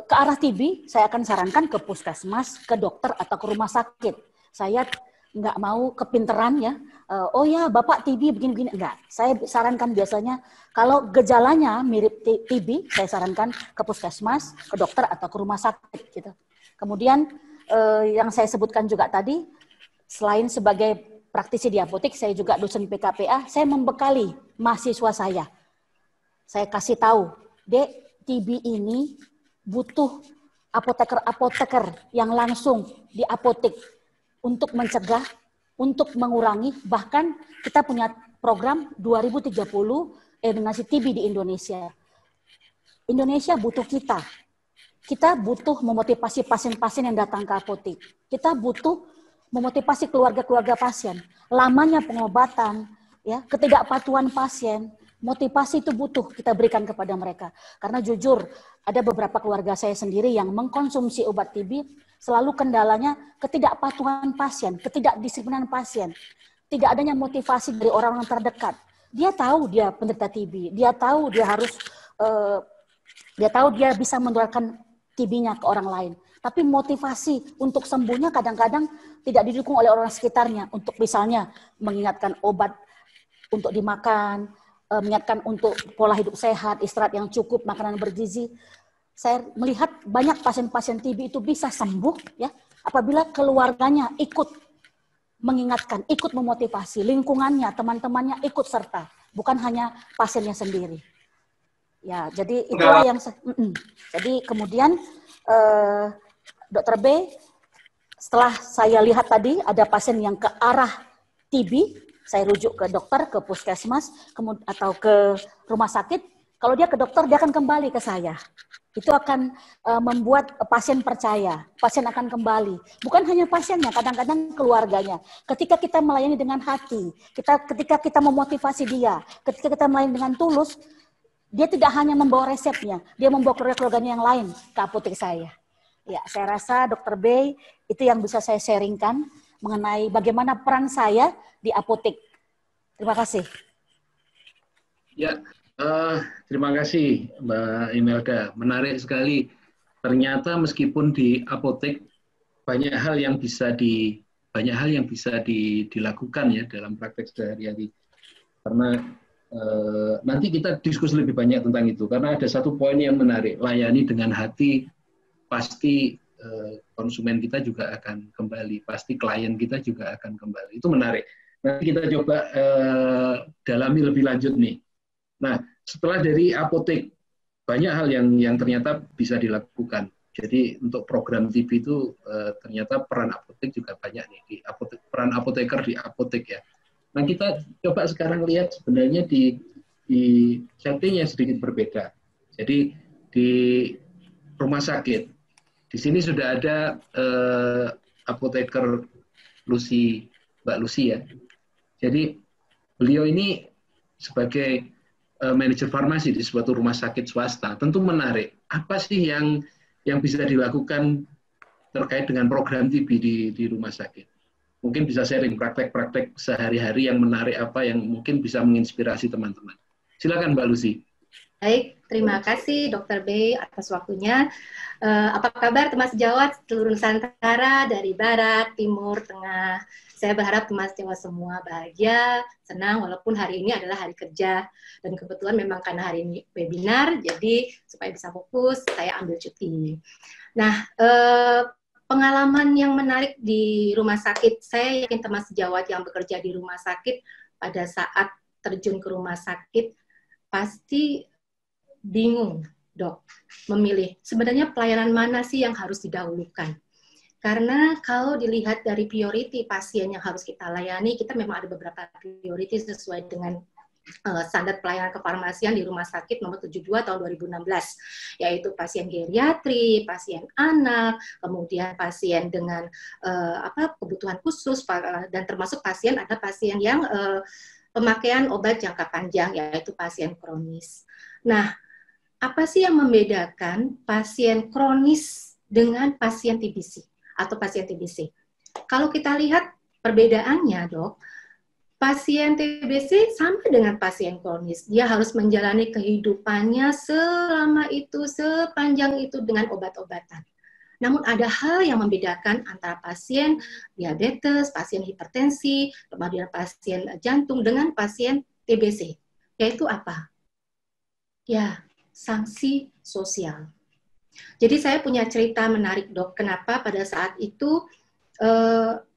ke arah TB, saya akan sarankan ke puskesmas, ke dokter atau ke rumah sakit. Saya nggak mau kepinteran ya. Oh ya, Bapak TB begini-begini. Enggak. Saya sarankan biasanya kalau gejalanya mirip TB, saya sarankan ke puskesmas, ke dokter atau ke rumah sakit gitu. Kemudian yang saya sebutkan juga tadi, selain sebagai praktisi di apotek, saya juga dosen PKPA, saya membekali mahasiswa saya. Saya kasih tahu, Dek, TB ini butuh apoteker-apoteker yang langsung di apotek untuk mencegah, untuk mengurangi, bahkan kita punya program 2030 eliminasi TB di Indonesia. Indonesia butuh kita. Kita butuh memotivasi pasien-pasien yang datang ke apotek. Kita butuh memotivasi keluarga-keluarga pasien. Lamanya pengobatan, ya, ketidakpatuhan pasien, motivasi itu butuh kita berikan kepada mereka. Karena jujur, ada beberapa keluarga saya sendiri yang mengkonsumsi obat TB, selalu kendalanya ketidakpatuhan pasien, ketidakdisiplinan pasien. Tidak adanya motivasi dari orang-orang terdekat. Dia tahu dia penderita TB, dia tahu dia harus, dia bisa menularkan TB-nya ke orang lain. Tapi motivasi untuk sembuhnya kadang-kadang tidak didukung oleh orang sekitarnya. Untuk misalnya mengingatkan obat untuk dimakan, mengingatkan untuk pola hidup sehat, istirahat yang cukup, makanan bergizi. Saya melihat banyak pasien-pasien TB itu bisa sembuh ya apabila keluarganya ikut mengingatkan, ikut memotivasi, lingkungannya, teman-temannya ikut serta, bukan hanya pasiennya sendiri. Ya, jadi itulah yang jadi kemudian Dokter B, setelah saya lihat tadi ada pasien yang ke arah TB, saya rujuk ke dokter, ke puskesmas, atau ke rumah sakit. Kalau dia ke dokter, dia akan kembali ke saya. Itu akan membuat pasien percaya, pasien akan kembali. Bukan hanya pasiennya, kadang-kadang keluarganya. Ketika kita melayani dengan hati, ketika kita memotivasi dia, ketika kita melayani dengan tulus, dia tidak hanya membawa resepnya, dia membawa keluarga-keluarganya yang lain ke apotek saya. Ya, saya rasa Dokter B itu yang bisa saya sharingkan mengenai bagaimana peran saya di apotek. Terima kasih. Ya, terima kasih Mbak Imelda. Menarik sekali. Ternyata meskipun di apotek banyak hal yang bisa dilakukan ya dalam praktek sehari-hari. Karena nanti kita diskusi lebih banyak tentang itu. Karena ada satu poin yang menarik. Layani dengan hati, pasti konsumen kita juga akan kembali. Pasti klien kita juga akan kembali. Itu menarik. Nanti kita coba dalami lebih lanjut nih. Nah, setelah dari apotek, banyak hal yang ternyata bisa dilakukan. Jadi untuk program TB itu ternyata peran apotek juga banyak nih. Di apotek, peran apoteker di apotek ya. Nah, kita coba sekarang lihat sebenarnya di setting yang sedikit berbeda. Jadi di rumah sakit, di sini sudah ada apoteker Lucy, Mbak Lucy ya. Jadi beliau ini sebagai manajer farmasi di suatu rumah sakit swasta, tentu menarik. Apa sih yang bisa dilakukan terkait dengan program TB di rumah sakit? Mungkin bisa sharing praktek-praktek sehari-hari yang menarik apa yang mungkin bisa menginspirasi teman-teman. Silakan Mbak Lucy. Baik, terima kasih Dr. B atas waktunya. Apa kabar teman sejawat seluruh Nusantara dari Barat, Timur, Tengah? Saya berharap teman sejawat semua bahagia, senang walaupun hari ini adalah hari kerja. Dan kebetulan memang karena hari ini webinar, jadi supaya bisa fokus, saya ambil cuti. Nah, pengalaman yang menarik di rumah sakit, saya yakin teman sejawat yang bekerja di rumah sakit pada saat terjun ke rumah sakit pasti bingung, Dok, memilih sebenarnya pelayanan mana sih yang harus didahulukan. Karena kalau dilihat dari priority pasien yang harus kita layani, kita memang ada beberapa priority sesuai dengan standar pelayanan kefarmasian di Rumah Sakit nomor 72 tahun 2016, yaitu pasien geriatri, pasien anak, kemudian pasien dengan kebutuhan khusus, dan termasuk ada pasien yang pemakaian obat jangka panjang, yaitu pasien kronis. Nah, apa sih yang membedakan pasien kronis dengan pasien TBC atau pasien TBC? Kalau kita lihat perbedaannya, Dok, pasien TBC sama dengan pasien kronis. Dia harus menjalani kehidupannya selama itu, sepanjang itu dengan obat-obatan. Namun ada hal yang membedakan antara pasien diabetes, pasien hipertensi, kemudian pasien jantung dengan pasien TBC. Yaitu apa? Ya, sanksi sosial. Jadi saya punya cerita menarik, Dok. Kenapa pada saat itu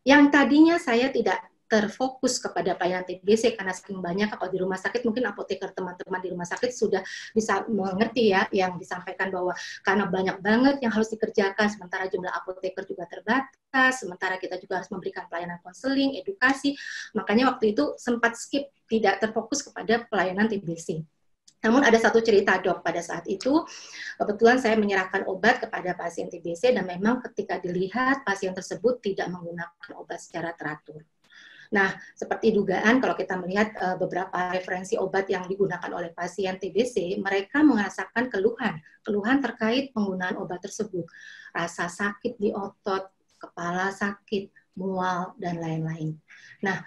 yang tadinya saya tidak terfokus kepada pelayanan TBC karena saking banyak, kalau di rumah sakit mungkin apoteker teman-teman di rumah sakit sudah bisa mengerti ya yang disampaikan bahwa karena banyak banget yang harus dikerjakan, sementara jumlah apoteker juga terbatas, sementara kita juga harus memberikan pelayanan konseling, edukasi, makanya waktu itu sempat skip, tidak terfokus kepada pelayanan TBC. Namun ada satu cerita, Dok, pada saat itu kebetulan saya menyerahkan obat kepada pasien TBC dan memang ketika dilihat pasien tersebut tidak menggunakan obat secara teratur. Nah, seperti dugaan kalau kita melihat beberapa referensi obat yang digunakan oleh pasien TBC, mereka merasakan keluhan terkait penggunaan obat tersebut. Rasa sakit di otot, kepala sakit, mual, dan lain-lain. Nah,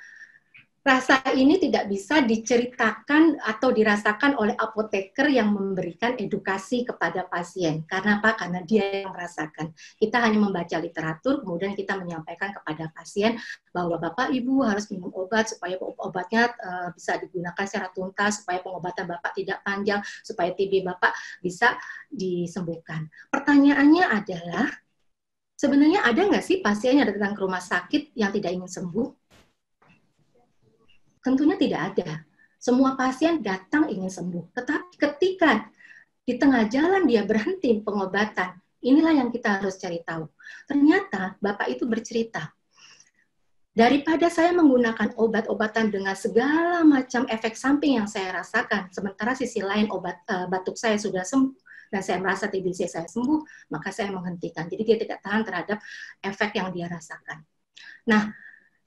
rasa ini tidak bisa diceritakan atau dirasakan oleh apoteker yang memberikan edukasi kepada pasien. Karena apa? Karena dia yang merasakan. Kita hanya membaca literatur, kemudian kita menyampaikan kepada pasien bahwa Bapak Ibu harus minum obat supaya obatnya bisa digunakan secara tuntas, supaya pengobatan Bapak tidak panjang, supaya TB Bapak bisa disembuhkan. Pertanyaannya adalah, sebenarnya ada nggak sih pasien yang datang ke rumah sakit yang tidak ingin sembuh? Tentunya tidak ada. Semua pasien datang ingin sembuh. Tetapi ketika di tengah jalan dia berhenti pengobatan, inilah yang kita harus cari tahu. Ternyata Bapak itu bercerita, daripada saya menggunakan obat-obatan dengan segala macam efek samping yang saya rasakan, sementara sisi lain batuk saya sudah sembuh, dan saya merasa TBC saya sembuh, maka saya menghentikan. Jadi dia tidak tahan terhadap efek yang dia rasakan. Nah,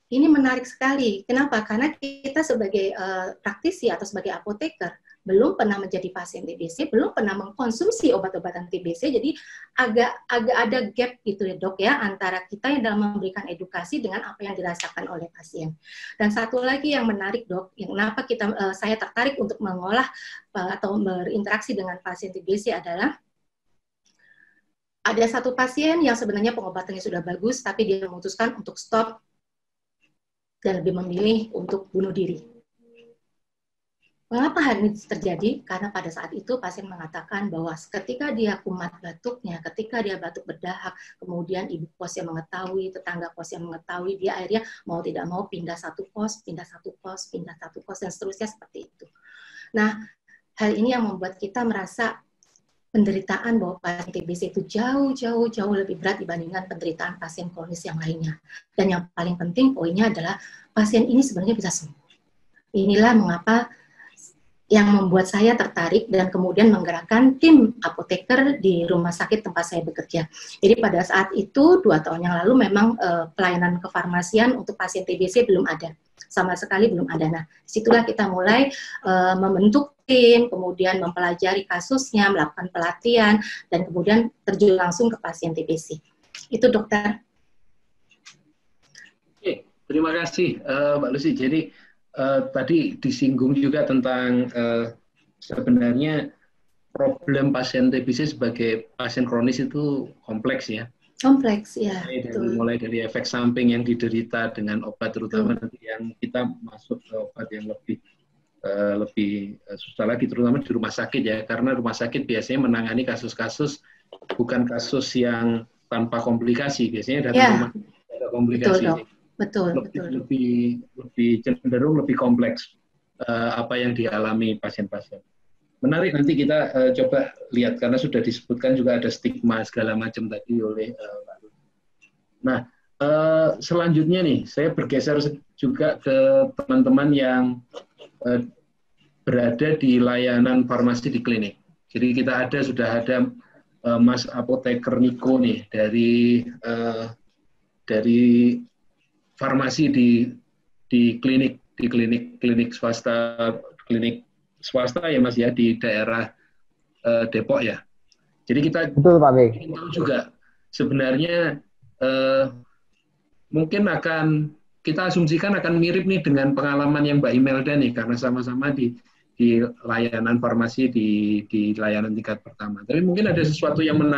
ini menarik sekali. Kenapa? Karena kita sebagai praktisi atau sebagai apoteker belum pernah menjadi pasien TBC, belum pernah mengkonsumsi obat-obatan TBC, jadi agak ada gap gitu ya, Dok, ya, antara kita yang dalam memberikan edukasi dengan apa yang dirasakan oleh pasien. Dan satu lagi yang menarik, Dok, yang kenapa saya tertarik untuk mengolah atau berinteraksi dengan pasien TBC adalah ada satu pasien yang sebenarnya pengobatannya sudah bagus, tapi dia memutuskan untuk stop dan lebih memilih untuk bunuh diri. Mengapa hal ini terjadi? Karena pada saat itu pasien mengatakan bahwa ketika dia kumat batuknya, ketika dia batuk berdahak, kemudian ibu kos yang mengetahui, tetangga kos yang mengetahui, dia akhirnya mau tidak mau pindah satu kos, dan seterusnya seperti itu. Nah, hal ini yang membuat kita merasa penderitaan bahwa pasien TBC itu jauh lebih berat dibandingkan penderitaan pasien kronis yang lainnya. Dan yang paling penting poinnya adalah pasien ini sebenarnya bisa sembuh. Inilah mengapa yang membuat saya tertarik dan kemudian menggerakkan tim apoteker di rumah sakit tempat saya bekerja. Jadi pada saat itu 2 tahun yang lalu memang pelayanan kefarmasian untuk pasien TBC belum ada, sama sekali belum ada. Nah, disitulah kita mulai membentuk tim, kemudian mempelajari kasusnya, melakukan pelatihan, dan kemudian terjun langsung ke pasien TBC. Itu, Dokter. Oke, terima kasih Mbak Lucy. Jadi tadi disinggung juga tentang sebenarnya problem pasien TBC sebagai pasien kronis itu kompleks ya. Kompleks ya. Mulai dari efek samping yang diderita dengan obat, terutama nanti yang kita masuk ke obat yang lebih susah lagi, terutama di rumah sakit ya, karena rumah sakit biasanya menangani kasus-kasus bukan kasus yang tanpa komplikasi, biasanya datang rumah sakit ada komplikasi. Betul. Lebih cenderung lebih kompleks apa yang dialami pasien-pasien. Menarik, nanti kita coba lihat karena sudah disebutkan juga ada stigma segala macam tadi oleh Pak Lucy. Nah, selanjutnya nih saya bergeser juga ke teman-teman yang berada di layanan farmasi di klinik. Jadi kita sudah ada Mas Apoteker Niko nih dari farmasi di klinik swasta ya Mas ya, di daerah Depok ya. Jadi kita ingin tahu juga sebenarnya mungkin akan kita asumsikan akan mirip nih dengan pengalaman yang Mbak Imelda nih, karena sama-sama di layanan farmasi di layanan tingkat pertama. Tapi mungkin ada sesuatu yang menarik